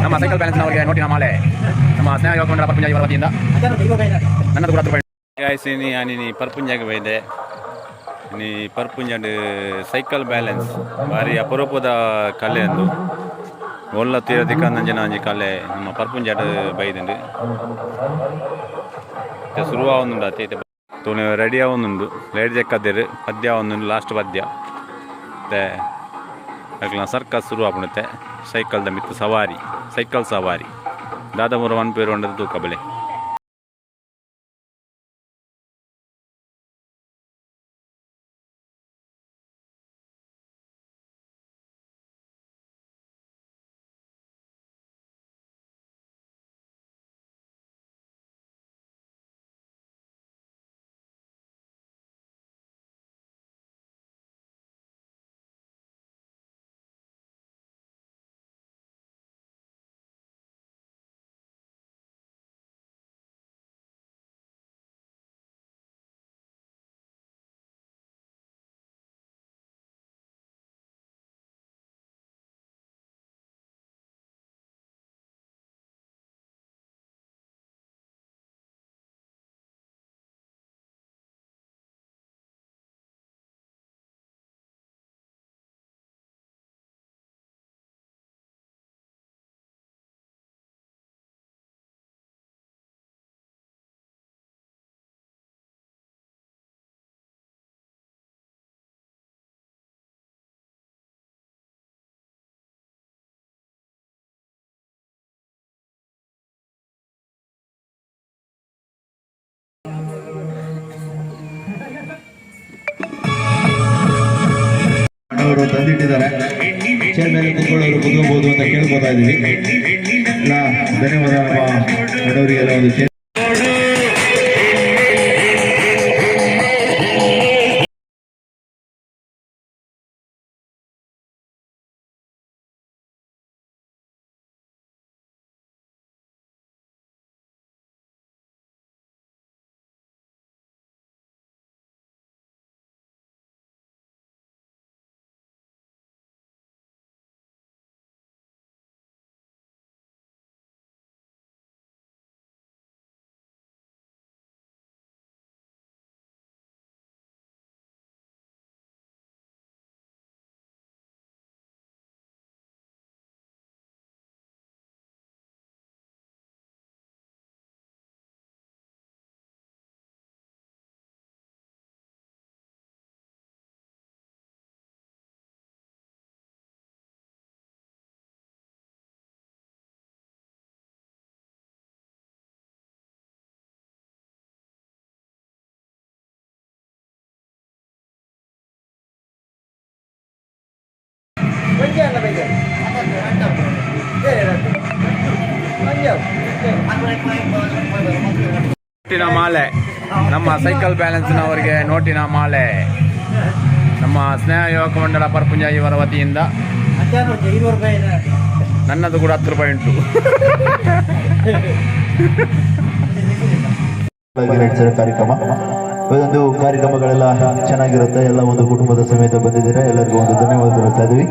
ನಮ್ಮ cycle balance ಅವರಿಗೆ ನೋಟಿನ ಮಾಲೆ ನಮ್ಮ ಸ್ನೇಹ ಯುವಕ ಮಂಡಳ ಪರ್ಪುಂಜ ಇವರ ವತಿಯಿಂದ ನನ್ನದು ಕೂಡ ini ani perpunjag bede ini perpunjag cycle balance bari aporopoda kale andu olla tiradika nanjana anji kale nama perpunjag baidende te suruva avununda te tone ready avunundu late jekkadere padya avunundu last padya te agla circus suru apunute cycle da mittu savari cycle savari dada mura one pair ondadu tukabale ತಂದಿಟ್ಟಿದ್ದಾರೆ chair ಮೇಲೆ ಕೂತ್ಕೊಳ್ಳೋರು ಕೂತ್ಕೋಬಹುದು ಅಂತ ಕೇಳ್ಕೊತಾ ಇದೀವಿ. ಧನ್ಯವಾದ ನಮ್ಮ ಅಣ್ಣವರಿಗೆಲ್ಲ ಒಂದು chair ನೋಟಿನ ಮಾಲೆ ನಮ್ಮ ಸೈಕಲ್ ಬ್ಯಾಲೆನ್ಸ್ನವರಿಗೆ ನೋಟಿನ ಮಾಲೆ ನಮ್ಮ ಸ್ನೇಹ ಯುವಕ ಮಂಡಳ ಪರ್ಪುಂಜ ಇವರ ವತಿಯಿಂದ ನನ್ನದು ಕೂಡ 10 ರೂಪಾಯಿ ಉಂಟು. ಕಾರ್ಯಕ್ರಮ ಇದೊಂದು ಕಾರ್ಯಕ್ರಮಗಳೆಲ್ಲ ಚೆನ್ನಾಗಿರುತ್ತೆ. ಎಲ್ಲ ಒಂದು ಕುಟುಂಬದ ಸಮೇತ ಬಂದಿದ್ದೀರಾ, ಎಲ್ಲರಿಗೂ ಒಂದು ಧನ್ಯವಾದ ಹೇಳ್ತಾ ಇದೀವಿ.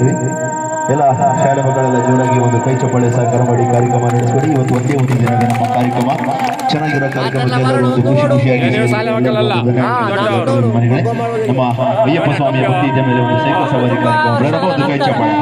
ಎಲ್ಲ ಶಾಲೆ ಮಕ್ಕಳೆಲ್ಲ ಜೋರಾಗಿ ಒಂದು ಕೈ ಚಪ್ಪಾಳೆ ಸಹಕಾರ ಮಾಡಿ ಕಾರ್ಯಕ್ರಮ ನಡೆಸ್ಕೊಡಿ. ಇವತ್ತು ಒಂದೇ ಒಂದು ದಿನಕ್ಕೆ ನಮ್ಮ ಕಾರ್ಯಕ್ರಮ ಚೆನ್ನಾಗಿರೋ ಕಾರ್ಯಕ್ರಮಕ್ಕೆ ಎಲ್ಲರೂ ಒಂದು ಖುಷಿಯಾಗಿ ನಮ್ಮ ಅಯ್ಯಪ್ಪ ಸ್ವಾಮಿಯ ಭಕ್ತಿಯ ಮೇಲೆ ಒಂದು ಸೈಕಲ್ ಸವಾರಿ ಕಾರ್ಯಕ್ರಮ ಒಂದು ಕೈ ಚಪ್ಪಾಳೆ.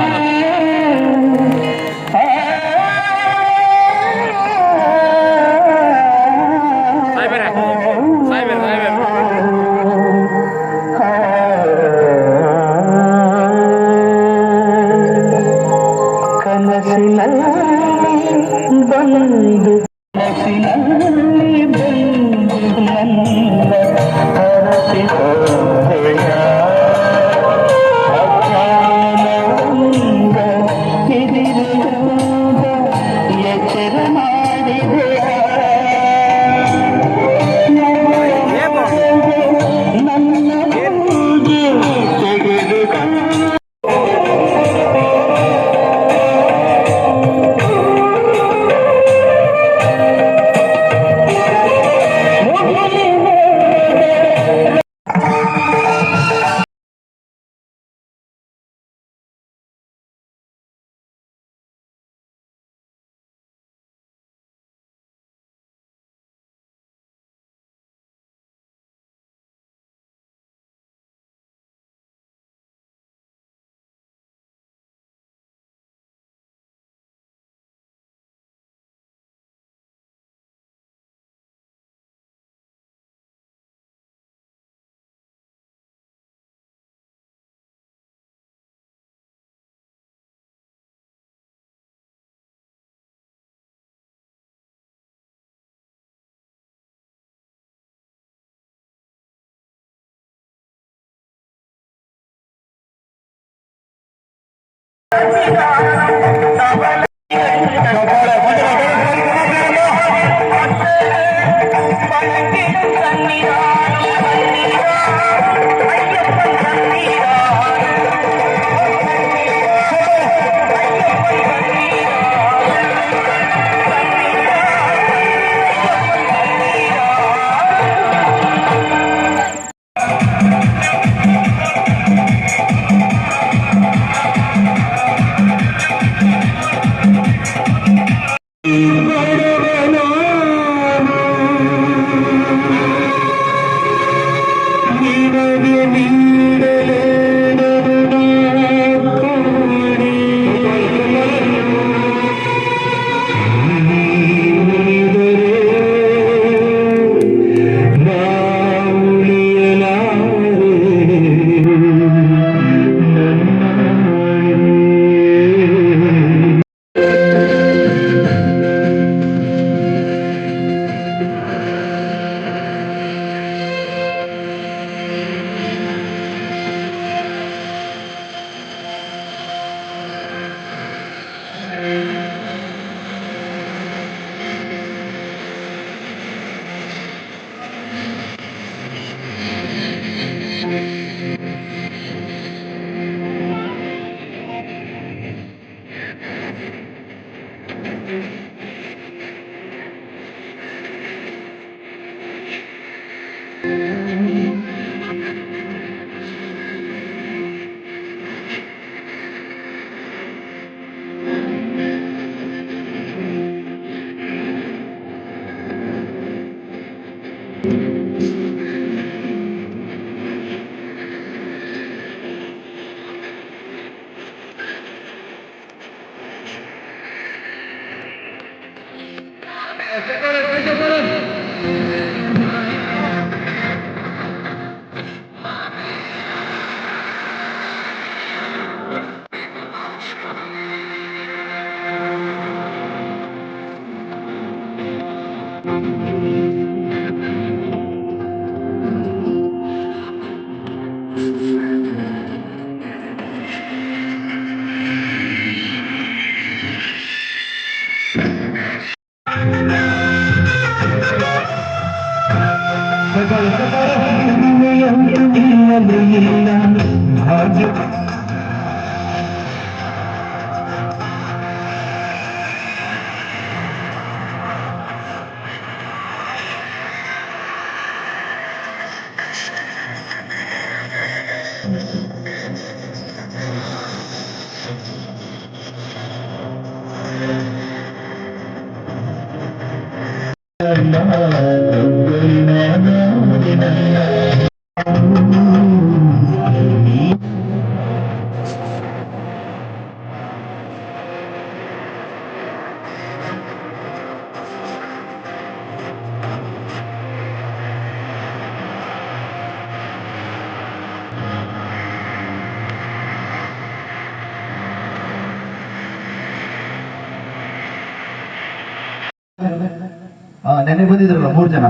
ನೆನ್ನೆ ಬಂದಿದ್ರಲ್ಲ 3 ಜನ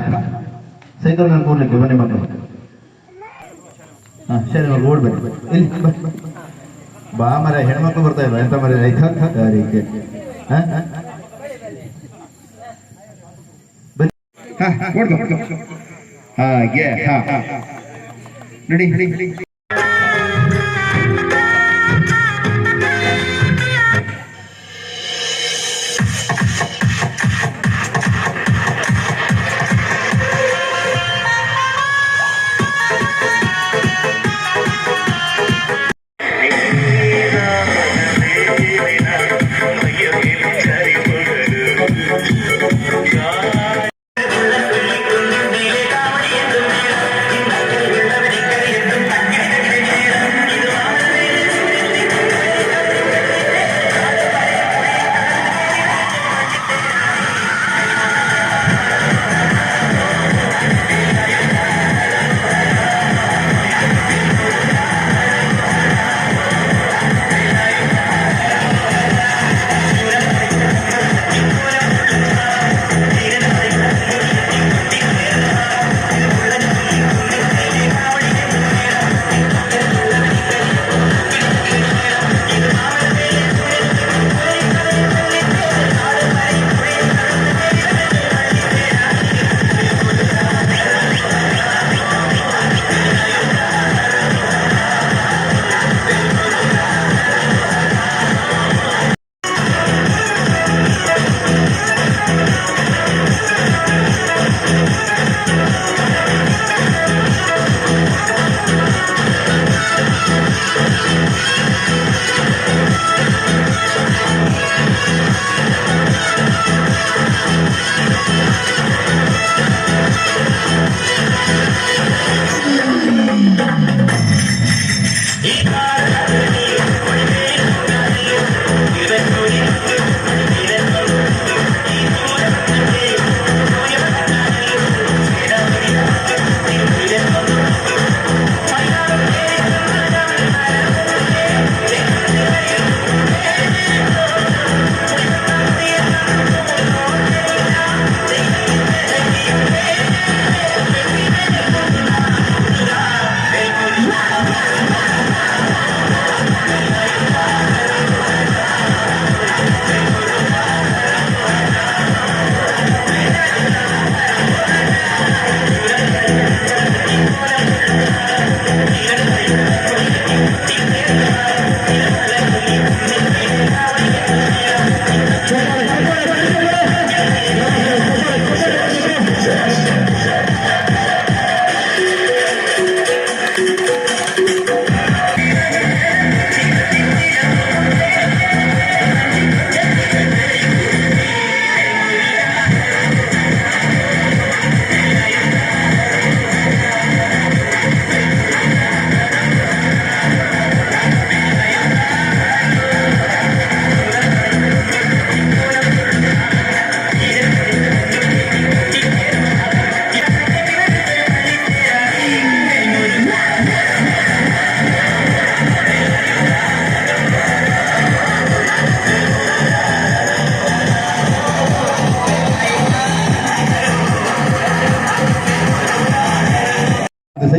ಸೈಕಲ್ ಮೇಲೆ ಕೂರ್ಲಿಕ್ಕೆ ಬನ್ನಿ ಮಕ್ಕಳು. ಸರಿ ಅವ್ರು ಓಡ್ಬೇಕು ಇಲ್ಲಿ ಬಾ ಮರ ಹೆಣ್ಮಕ್ಳು ಬರ್ತಾ ಇಲ್ಲ ಎಂತ ಮರ ಆಯ್ತಾ ತಾರೀಕೆ ಹಾಗೆ ನಡಿ.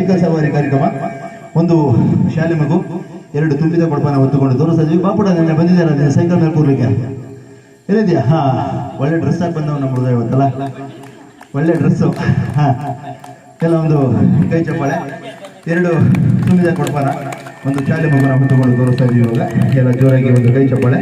ಸೈಕಲ್ ಸವಾರಿ ಕಾರ್ಯಕ್ರಮ. ಒಂದು ಶಾಲೆ ಮಗು 2 ತುಂಬಿದ ಕೊಡಪಾನ ಹೊತ್ತುಕೊಂಡು ತೋರಿಸ್ತಾ ಇದ್ವಿ. ಬಾಪುಡ ನೆನ್ನೆ ಬಂದಿದ್ದಾರೆ ಸೈಕಲ್ ಮೇಲೆ ಕೂರ್ಲಿಕ್ಕೆ. ಏನಿದೆಯಾ? ಹಾ, ಒಳ್ಳೆ ಡ್ರೆಸ್ ಹಾಕಿ ಬಂದವ ನಮ್ಮ ಹುಡುಗ ಇವತ್ತಲ್ಲ, ಒಳ್ಳೆ ಡ್ರೆಸ್ಸು. ಹಾ, ಎಲ್ಲ ಒಂದು ಕೈ ಚಪ್ಪಾಳೆ, 2 ತುಂಬಿದ ಕೊಡಪಾನ ಒಂದು ಶಾಲೆ ಮಗುನ ಹೊತ್ತುಕೊಂಡು ತೋರಿಸ್ತಾ ಇದ್ವಿ. ಇವಾಗ ಎಲ್ಲ ಜೋರಾಗಿ ಒಂದು ಕೈ ಚಪ್ಪಾಳೆ.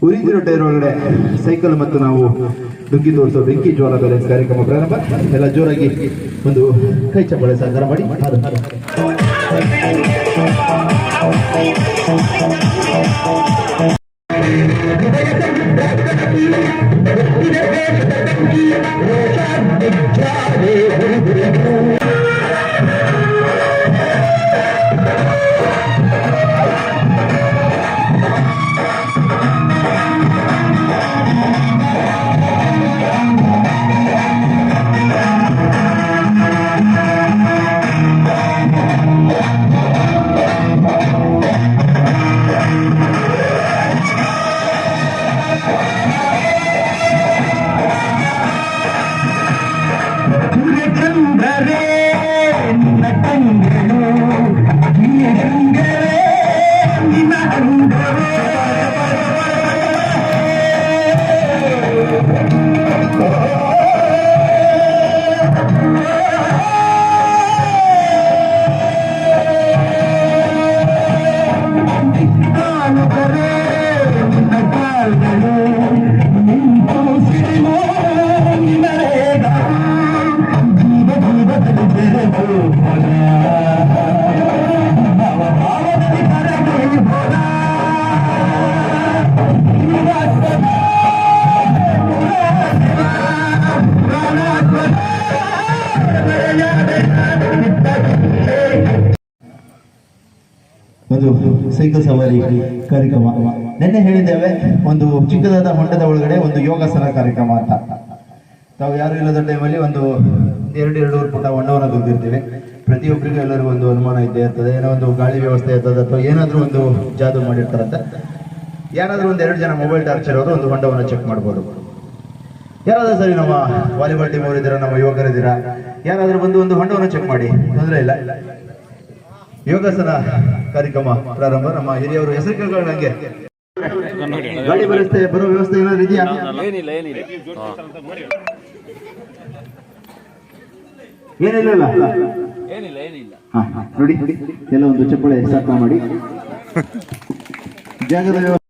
ಉರಿದಿರೋ ಟೈರ್ ಒಳಗಡೆ ಸೈಕಲ್ ಮತ್ತು ನಾವು ಡುಗ್ಗಿ ತೋರಿಸೋ ಬೆಂಕಿ ಜ್ವಾಲ ಬ್ಯಾಲೆನ್ಸ್ ಕಾರ್ಯಕ್ರಮ ಪ್ರಾರಂಭ. ಎಲ್ಲ ಜೋರಾಗಿ ಒಂದು ಕೈ ಚಪ್ಪಾಳೆ ಸಹಕಾರ ಮಾಡಿ. ಒಂದು ಸೈಕಲ್ ಸವಾರಿ ಕಾರ್ಯಕ್ರಮ. ನಿನ್ನೆ ಹೇಳಿದ್ದೇವೆ ಒಂದು ಚಿಕ್ಕದಾದ ಹೊಂಡದ ಒಳಗಡೆ ಒಂದು ಯೋಗಾಸನ ಕಾರ್ಯಕ್ರಮ ಅಂತ. ತಾವು ಯಾರು ಇಲ್ಲದ ಟೈಮಲ್ಲಿ ಒಂದು 2-2.5 ಫುಟ ಹೊಂಡವನ್ನು ದುಡ್ದಿರ್ತೀವಿ. ಪ್ರತಿಯೊಬ್ಬರಿಗೂ ಎಲ್ಲರಿಗೂ ಒಂದು ಅನುಮಾನ ಇದ್ದೇ ಇರ್ತದೆ, ಏನೋ ಒಂದು ಗಾಳಿ ವ್ಯವಸ್ಥೆ ಇರ್ತದೆ ಅಥವಾ ಏನಾದರೂ ಒಂದು ಜಾದು ಮಾಡಿರ್ತಾರಂತೆ. ಯಾರಾದರೂ 1-2 ಜನ ಮೊಬೈಲ್ ಟಾರ್ಚ್ ಇರೋರು ಒಂದು ಹೊಂಡವನ್ನು ಚೆಕ್ ಮಾಡ್ಬೋದು. ಯಾರಾದ್ರೂ ಸರಿ, ನಮ್ಮ ವಾಲಿಬಾಲ್ ಟೀಮ್ ಅವರು ಇದ್ದೀರಾ, ನಮ್ಮ ಯುವಕರಿದ್ದೀರಾ, ಯಾರಾದರೂ ಬಂದು ಒಂದು ಹೊಂಡವನ್ನು ಚೆಕ್ ಮಾಡಿ, ತೊಂದರೆ ಇಲ್ಲ. ಯೋಗಾಸನ ಕಾರ್ಯಕ್ರಮ ಪ್ರಾರಂಭ. ನಮ್ಮ ಹಿರಿಯವರು ಹೆಸರು ಕೇಳ್ಕೊಳ್ಳಿ. ನಂಗೆ ಗಾಡಿ ಬರೋ ವ್ಯವಸ್ಥೆ ಏನಾದ್ರು ಇದೆಯಾ? ಏನಿಲ್ಲ. ನೋಡಿ, ಎಲ್ಲ ಒಂದು ಚಪ್ಪಳೆ ಸಾಕ ಮಾಡಿ ಜಾಗದ ವ್ಯವಸ್ಥೆ.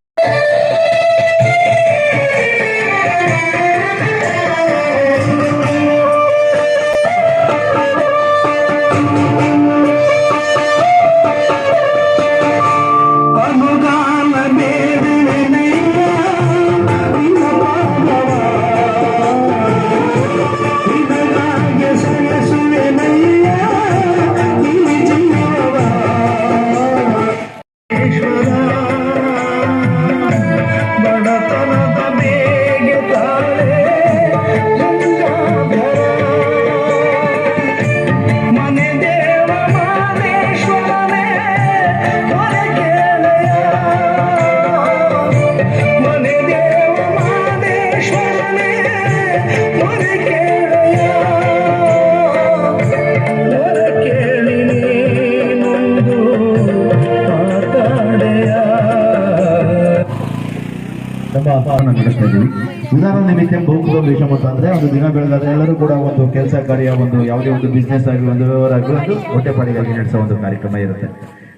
ನಡೆಸ್ತಾ ಇದ್ದೀವಿ. ಉದಾಹರಣೆ ನಿಮಿತ್ತ ಬಹುಮುಖ ವಿಷಮ ಅಂತಂದ್ರೆ ಒಂದು ದಿನ ಬೆಳಗಾದ್ರೆ ಎಲ್ಲರೂ ಕೂಡ ಒಂದು ಕೆಲಸ ಕಾರ್ಯ, ಒಂದು ಯಾವುದೇ ಒಂದು ಬಿಸ್ನೆಸ್ ಆಗಲಿ, ಒಂದು ವ್ಯವಹಾರ ಆಗಲಿ, ಒಂದು ಹೊಟ್ಟೆಪಾಡಿಗಾಗಿ ನಡೆಸೋ ಒಂದು ಕಾರ್ಯಕ್ರಮ ಇರುತ್ತೆ.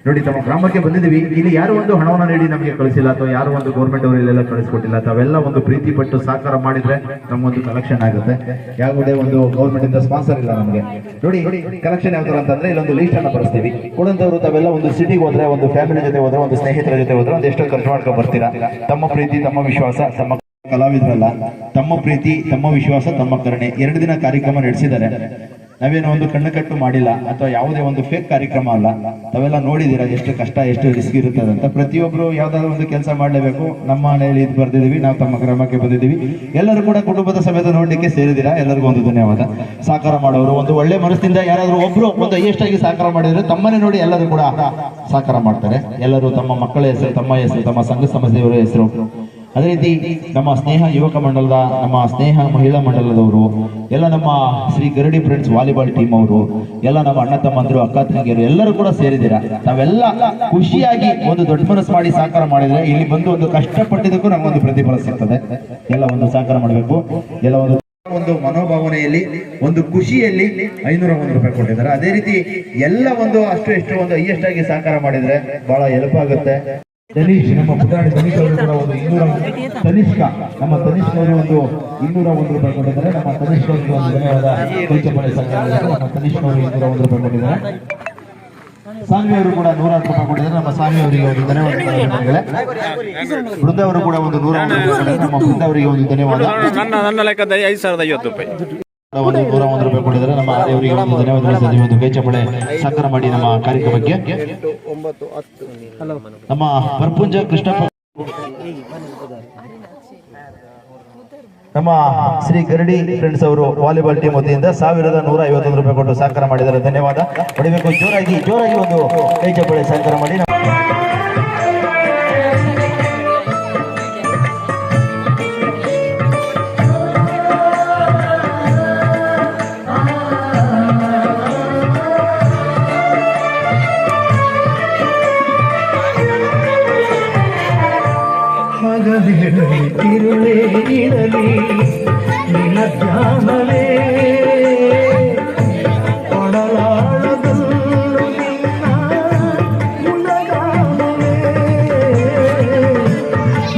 ನೋಡಿ, ತಮ್ಮ ಗ್ರಾಮಕ್ಕೆ ಬಂದಿದ್ದೀವಿ. ಇಲ್ಲಿ ಯಾರು ಒಂದು ಹಣವನ್ನು ನೀಡಿ ನಮಗೆ ಕಳಿಸಿಲ್ಲ ಅಥವಾ ಯಾರು ಒಂದು ಗೌರ್ಮೆಂಟ್ ಅವರು ಇಲ್ಲೆಲ್ಲ ಕಳಿಸ್ಕೊಟ್ಟಿಲ್ಲ. ತಾವೆಲ್ಲ ಒಂದು ಪ್ರೀತಿ ಪಟ್ಟು ಸಹಕಾರ ಮಾಡಿದ್ರೆ ನಮ್ಮೊಂದು ಕಲೆಕ್ಷನ್ ಆಗುತ್ತೆ. ಯಾವುದೇ ಒಂದು ಗೌರ್ಮೆಂಟ್ ಇಂದ ಸ್ಪಾನ್ಸರ್ ಇಲ್ಲ ನಮಗೆ. ನೋಡಿ, ಕಲೆಕ್ಷನ್ ಯಾವ ತರ ಅಂತಂದ್ರೆ ಇಲ್ಲೊಂದು ಲೀಸ್ಟ್ ಅನ್ನ ಬರೆಸ್ತೀವಿ. ಕೊಡಂತವ್ರು ತಾವೆಲ್ಲ ಒಂದು ಸಿಟಿಗೆ ಹೋದ್ರೆ, ಒಂದು ಫ್ಯಾಮಿಲಿ ಜೊತೆ ಹೋದ್ರೆ, ಒಂದು ಸ್ನೇಹಿತರ ಜೊತೆ ಹೋದ್ರೆ ಒಂದು ಎಷ್ಟೋ ಖರ್ಚು ಮಾಡ್ಕೊಂಡು ಬರ್ತೀರಾ. ತಮ್ಮ ಪ್ರೀತಿ, ತಮ್ಮ ವಿಶ್ವಾಸ, ತಮ್ಮ ಕಲಾವಿದರಲ್ಲ, ತಮ್ಮ ಪ್ರೀತಿ, ತಮ್ಮ ವಿಶ್ವಾಸ, ತಮ್ಮ ಕರುಣೆ 2 ದಿನ ಕಾರ್ಯಕ್ರಮ ನಡೆಸಿದ್ದಾರೆ. ನಾವೇನೋ ಒಂದು ಕಣ್ಣು ಕಟ್ಟು ಮಾಡಿಲ್ಲ ಅಥವಾ ಯಾವುದೇ ಒಂದು ಫೇಕ್ ಕಾರ್ಯಕ್ರಮ ಅಲ್ಲ. ತಾವೆಲ್ಲ ನೋಡಿದೀರಾ ಎಷ್ಟು ಕಷ್ಟ, ಎಷ್ಟು ರಿಸ್ಕ್ ಇರುತ್ತದೆ ಅಂತ. ಪ್ರತಿಯೊಬ್ರು ಯಾವ್ದಾದ್ರು ಒಂದು ಕೆಲಸ ಮಾಡಲೇಬೇಕು. ನಮ್ಮ ಮನೆಯಲ್ಲಿ ಇದು ಬರ್ದಿದೀವಿ, ನಾವು ತಮ್ಮ ಗ್ರಾಮಕ್ಕೆ ಬಂದಿದ್ದೀವಿ. ಎಲ್ಲರೂ ಕೂಡ ಕುಟುಂಬದ ಸಮೇತ ನೋಡ್ಲಿಕ್ಕೆ ಸೇರಿದ್ದೀರಾ. ಎಲ್ಲರಿಗೂ ಒಂದು ಧನ್ಯವಾದ. ಸಹಕಾರ ಮಾಡೋರು, ಒಂದು ಒಳ್ಳೆ ಮನಸ್ಸಿಂದ ಯಾರಾದ್ರೂ ಒಬ್ರು ಒಂದು ಹೈಯೆಸ್ಟ್ ಆಗಿ ಸಹಕಾರ ಮಾಡಿದ್ರೆ ತಮ್ಮನ್ನೇ ನೋಡಿ ಎಲ್ಲರೂ ಕೂಡ ಸಹಕಾರ ಮಾಡ್ತಾರೆ. ಎಲ್ಲರೂ ತಮ್ಮ ಮಕ್ಕಳ ಹೆಸರು, ತಮ್ಮ ಹೆಸರು, ತಮ್ಮ ಸಂಘ ಸಂಸ್ಥೆಯವರ ಹೆಸರು, ಅದೇ ರೀತಿ ನಮ್ಮ ಸ್ನೇಹ ಯುವಕ ಮಂಡಲದ, ನಮ್ಮ ಸ್ನೇಹ ಮಹಿಳಾ ಮಂಡಲದವರು, ಎಲ್ಲ ನಮ್ಮ ಶ್ರೀ ಗರಡಿ ಫ್ರೆಂಡ್ಸ್ ವಾಲಿಬಾಲ್ ಟೀಮ್ ಅವರು, ಎಲ್ಲ ನಮ್ಮ ಅಣ್ಣ ತಮ್ಮಂದಿರು, ಅಕ್ಕ ತಂಗಿಯರು ಎಲ್ಲರೂ ಕೂಡ ಸೇರಿದ್ದೀರಾ. ತಾವೆಲ್ಲ ಖುಷಿಯಾಗಿ ಒಂದು ದೊಡ್ಡ ಮನಸ್ಸು ಮಾಡಿ ಸಹಕಾರ ಮಾಡಿದ್ರೆ ಇಲ್ಲಿ ಬಂದು ಒಂದು ಕಷ್ಟಪಟ್ಟಿದ್ದಕ್ಕೂ ನಮಗೊಂದು ಪ್ರತಿಫಲ ಸಿಗ್ತದೆ. ಎಲ್ಲ ಒಂದು ಸಹಕಾರ ಮಾಡಬೇಕು. ಎಲ್ಲ ಒಂದು ಮನೋಭಾವನೆಯಲ್ಲಿ, ಒಂದು ಖುಷಿಯಲ್ಲಿ 501 ರೂಪಾಯಿ ಕೊಟ್ಟಿದ್ದಾರೆ. ಅದೇ ರೀತಿ ಎಲ್ಲ ಒಂದು ಅಷ್ಟು ಎಷ್ಟು ಒಂದು ಹೈಯೆಸ್ಟ್ ಆಗಿ ಸಹಕಾರ ಮಾಡಿದ್ರೆ ಬಹಳ ಹೆಲ್ಪ್ ಆಗುತ್ತೆ. ತನೀಶ್, ನಮ್ಮ ಪುಟಾಣಿ ತನೀಶ್ ಅವರು ಕೂಡ ಒಂದು 200, ತನಿಷ್ಕ, ನಮ್ಮ ತನಿಷ್ಕ ಅವರು ಒಂದು 201 ರೂಪಾಯಿ ಕೊಟ್ಟಿದ್ದಾರೆ. ನಮ್ಮ ತನಿಷ್ಕ ಅವರಿಗೆ ಒಂದು ಧನ್ಯವಾದ. ಕೈಚಪಡೆ ನಮ್ಮ ತನಿಷ್ಕ ಅವರು 201 ರೂಪಾಯಿ ಕೊಟ್ಟಿದ್ದಾರೆ. ಸ್ವಾಮಿ ಅವರು ಕೂಡ 108 ರೂಪಾಯಿ ಕೊಟ್ಟಿದ್ದಾರೆ. ನಮ್ಮ ಸ್ವಾಮಿ ಅವರಿಗೆ ಒಂದು ಧನ್ಯವಾದ. ಬೃಂದ ಅವರು ಕೂಡ ಒಂದು 101 ರೂಪಾಯಿ. ನಮ್ಮ ಬೃಂದ ಅವರಿಗೆ ಒಂದು ಧನ್ಯವಾದ. ನನ್ನ ಲೆಕ್ಕದಲ್ಲಿ 5,050 ರೂಪಾಯಿ. ಒಂದು 101 ರೂಪಾಯಿ ಕೊಟ್ಟಿದ್ದಾರೆ. ನಮ್ಮ ಆರ್ಯವರಿಗೆ ಒಂದು ಧನ್ಯವಾದ. ಒಂದು ಕೈ ಚಪ್ಪಳೆ ಸಹಕಾರ ಮಾಡಿ ನಮ್ಮ ಕಾರ್ಯಕ್ರಮಕ್ಕೆ. ನಮ್ಮ ಪರ್ಪುಂಜ ಕೃಷ್ಣಪ್ಪ, ನಮ್ಮ ಶ್ರೀ ಗರಡಿ ಫ್ರೆಂಡ್ಸ್ ಅವರು ವಾಲಿಬಾಲ್ ಟೀಮ್ ವತಿಯಿಂದ 1,151 ರೂಪಾಯಿ ಕೊಟ್ಟು ಸಹಕಾರ ಮಾಡಿದ್ದಾರೆ. ಧನ್ಯವಾದ. ಹೊಡಿಬೇಕು. ಜೋರಾಗಿ ಒಂದು ಕೈ ಚಪ್ಪಳೆ ಸಹಕಾರ ಮಾಡಿ. ತಿರುಳೇ ಇರಲಿ ನಿನ್ನ ಧ್ಯಾನವೇ ಒಡಲಾಡದಲ್ಲೂ ನಿನ್ನ ಗುಣಗಾನವೇ.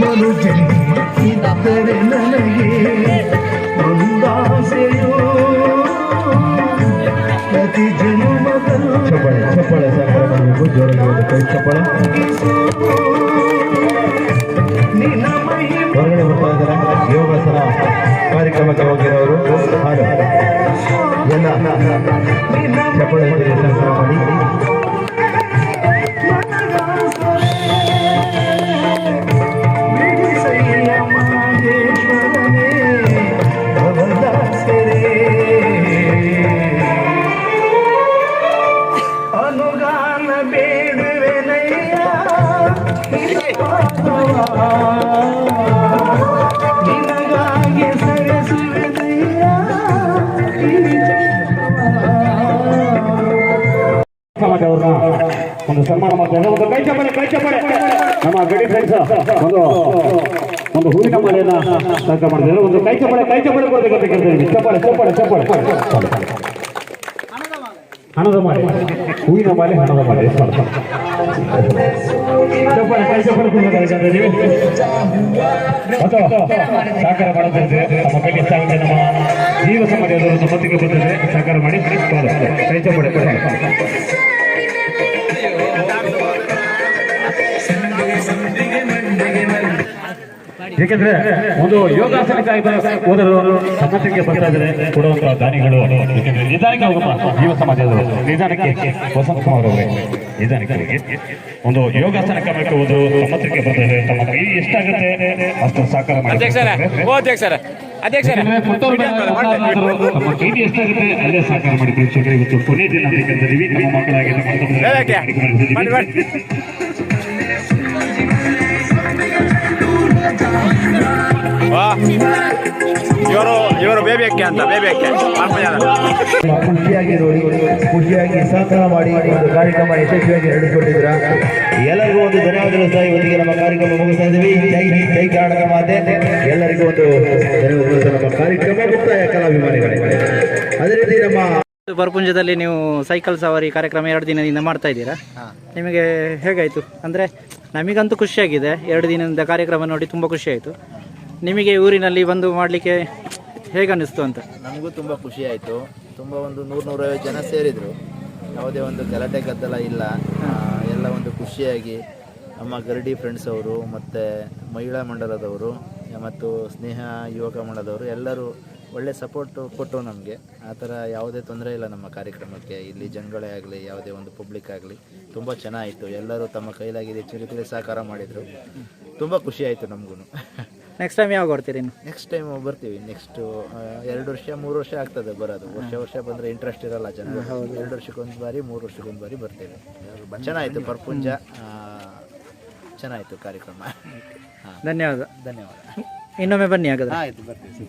ಮನುಜನ್ಮ ಇದ್ದರೆ ನನಗೆ ಒಂದಾಸೆಯೋ ಪ್ರತಿ ಜನ್ಮದಲ್ಲೂ. ಚಪ್ಪಳೆ ಸಹಕಾರ ಮಾಡಬೇಕು. ಜೋರಾಗಿ ಒಂದು ಕೈ ಚಪ್ಪಳೆ. ಹೊರಗಡೆ ಬರ್ತಾ ಇದ್ದಾರೆ ಯೋಗಾಸನ ಕಾರ್ಯಕ್ರಮಕ್ಕೆ ಹೋಗಿರೋರು. ಹಾಡು ಎಲ್ಲ ಚಪ್ಪಳೆ ಸಹಕಾರ ಮಾಡಿ. ಅನುಗಾನ ಬೇಡುವೆನಯ್ಯ ನಿನಗಾಗಿ ಸರಿಸುವೆನಯ್ಯ. ಒಂದು ಸನ್ಮಾನ ಮಾಡ್ತಾರೆ. ಒಂದು ಕೈ ಚಪ್ಪಳೆ ನಮ್ಮ ಗಡಿ ಫ್ರೆಂಡ್ಸ್ ಒಂದು ಹೂವಿನ ಮಾಲೆಯನ್ನ ಸಹಕಾರ ಮಾಡಿದ್ದಾರೆ. ಒಂದು ಕೈ ಚಪ್ಪಳೆ ಕೊಡಬೇಕಂತ ಕೇಳ್ತೀನಿ. ಚಪ್ಪಳೆ ಹಣದ ಮಾಲೆ, ಹೂವಿನ ಮಾಲೆ, ಹಣದ ಮಾಲೆ. ಸಹಕಾರ ಮಾಡುತ್ತಿದ್ದರೆ ನಮ್ಮ ಕೈ ಸಾಗುತ್ತೆ. ನಮ್ಮ ಜೀವ ಸಮಾಜದವರು ಸಮ್ಮತಿಗೆ ಬಂದಿದೆ. ಸಹಕಾರ ಮಾಡಿ ಕೈ ಚಪ್ಪಳೆ. ಏಕೆಂದ್ರೆ ಒಂದು ಯೋಗಾಸನಕ್ಕಾಗಿ ಹೋದರು ಸಮ್ಮತಿಗೆ ಬರ್ತಾ ಇದ್ದಾರೆ ಕೊಡುವಂತಹ ದಾನಿಗಳು. ನಿಧಾನಕ್ಕೆ ಹೋಗಮ್ಮ ಜೀವ ಸಮಾಜದವರು, ನಿಧಾನಕ್ಕೆ. ವಸಂತ ಕುಮಾರ್ ಅವರೇ, ನಿಧಾನಕ್ಕೆ ಹೋಗಿ. ಒಂದು ಯೋಗಾಸನ ಕ್ರಮಕ್ಕೆ ಹೋದ್ರು ಸಮ್ಮತಿಗೆ ಬರ್ತಾ ಇದ್ದಾರೆ. ತಮ್ಮ ಕೈ ಎಷ್ಟಾಗುತ್ತೆ ಅಷ್ಟು ಸಹಕಾರ ಮಾಡಿ. ತಮ್ಮ ಕೈ ಎಷ್ಟಾಗುತ್ತೆ ಅಲ್ಲೇ ಸಹಕಾರ ಮಾಡಿ. ಪ್ರೇಕ್ಷಕರು, ಇವತ್ತು ಕೊನೆ ದಿನ ಬೇಕಂತೀವಿ. ನಮ್ಮ ಮಕ್ಕಳಾಗಿ ಇವರು ಬೇಬೇಕೆ ಅಂತ ಖುಷಿಯಾಗಿ ನೋಡಿ, ಖುಷಿಯಾಗಿ ಸಹಕಾರ ಮಾಡಿ ಒಂದು ಕಾರ್ಯಕ್ರಮ ಯಶಸ್ವಿಯಾಗಿ ನಡೆಸಿಕೊಟ್ಟಿದ್ರ ಎಲ್ಲರಿಗೂ ಒಂದು ಧನ್ಯವಾದಗಳು. ಇವತ್ತಿಗೆ ನಮ್ಮ ಕಾರ್ಯಕ್ರಮ ಮುಗಿಸ್ತಾ ಇದ್ದೀವಿ. ಜೈ ಕರ್ನಾಟಕ ಮಾತೆ. ಎಲ್ಲರಿಗೂ ಒಂದು ಧನ್ಯವಾದಗಳು. ನಮ್ಮ ಕಾರ್ಯಕ್ರಮ ಮುಕ್ತಾಯ ಕಲಾಭಿಮಾನಿಗಳೇ. ಅದೇ ರೀತಿ ನಮ್ಮ ಪರ್ಪುಂಜದಲ್ಲಿ ನೀವು ಸೈಕಲ್ ಸವಾರಿ ಕಾರ್ಯಕ್ರಮ 2 ದಿನದಿಂದ ಮಾಡ್ತಾ ಇದ್ದೀರಾ. ನಿಮಗೆ ಹೇಗಾಯಿತು? ಅಂದರೆ ನಮಗಂತೂ ಖುಷಿಯಾಗಿದೆ. 2 ದಿನದಿಂದ ಕಾರ್ಯಕ್ರಮ ನೋಡಿ ತುಂಬ ಖುಷಿಯಾಯಿತು. ನಿಮಗೆ ಊರಿನಲ್ಲಿ ಬಂದು ಮಾಡಲಿಕ್ಕೆ ಹೇಗೆ ಅನ್ನಿಸ್ತು ಅಂತ? ನಮಗೂ ತುಂಬ ಖುಷಿ ಆಯಿತು. ತುಂಬ ಒಂದು 100-150 ಜನ ಸೇರಿದರು. ಯಾವುದೇ ಒಂದು ಗಲಾಟೆ ಗದ್ದಲ ಇಲ್ಲ. ಎಲ್ಲ ಒಂದು ಖುಷಿಯಾಗಿ ನಮ್ಮ ಗರಡಿ ಫ್ರೆಂಡ್ಸ್ ಅವರು ಮತ್ತು ಮಹಿಳಾ ಮಂಡಲದವರು ಮತ್ತು ಸ್ನೇಹ ಯುವಕ ಮಂಡಲದವರು ಎಲ್ಲರೂ ಒಳ್ಳೆ ಸಪೋರ್ಟು ಕೊಟ್ಟು ನಮಗೆ ಆ ಥರ ಯಾವುದೇ ತೊಂದರೆ ಇಲ್ಲ ನಮ್ಮ ಕಾರ್ಯಕ್ರಮಕ್ಕೆ. ಇಲ್ಲಿ ಜನಗಳೇ ಆಗಲಿ ಯಾವುದೇ ಒಂದು ಪಬ್ಲಿಕ್ ಆಗಲಿ ತುಂಬ ಚೆನ್ನಾಯಿತು. ಎಲ್ಲರೂ ತಮ್ಮ ಕೈಲಾಗಿದೆ ಹೆಚ್ಚು ರೀತಿಯಲ್ಲಿ ಸಹಕಾರ ಮಾಡಿದರು. ತುಂಬ ಖುಷಿ ಆಯಿತು ನಮಗೂ. ನೆಕ್ಸ್ಟ್ ಟೈಮ್ ಯಾವಾಗ ಬರ್ತೀರಿ ಇನ್ನು? ನೆಕ್ಸ್ಟ್ ಟೈಮ್ ಬರ್ತೀವಿ. ನೆಕ್ಸ್ಟು 2 ವರ್ಷ 3 ವರ್ಷ ಆಗ್ತದೆ ಬರೋದು. ವರ್ಷ ಬಂದರೆ ಇಂಟ್ರೆಸ್ಟ್ ಇರಲ್ಲ ಜನ. 2 ವರ್ಷಕ್ಕೊಂದು ಬಾರಿ 3 ವರ್ಷಕ್ಕೊಂದು ಬಾರಿ ಬರ್ತೇವೆ. ಚೆನ್ನಾಯಿತು ಪರ್ಪುಂಜ, ಚೆನ್ನಾಯಿತು ಕಾರ್ಯಕ್ರಮ. ಧನ್ಯವಾದ. ಧನ್ಯವಾದ. ಇನ್ನೊಮ್ಮೆ ಬನ್ನಿ ಹಾಗಾದ್ರೆ. ಆಯಿತು ಬರ್ತೀವಿ.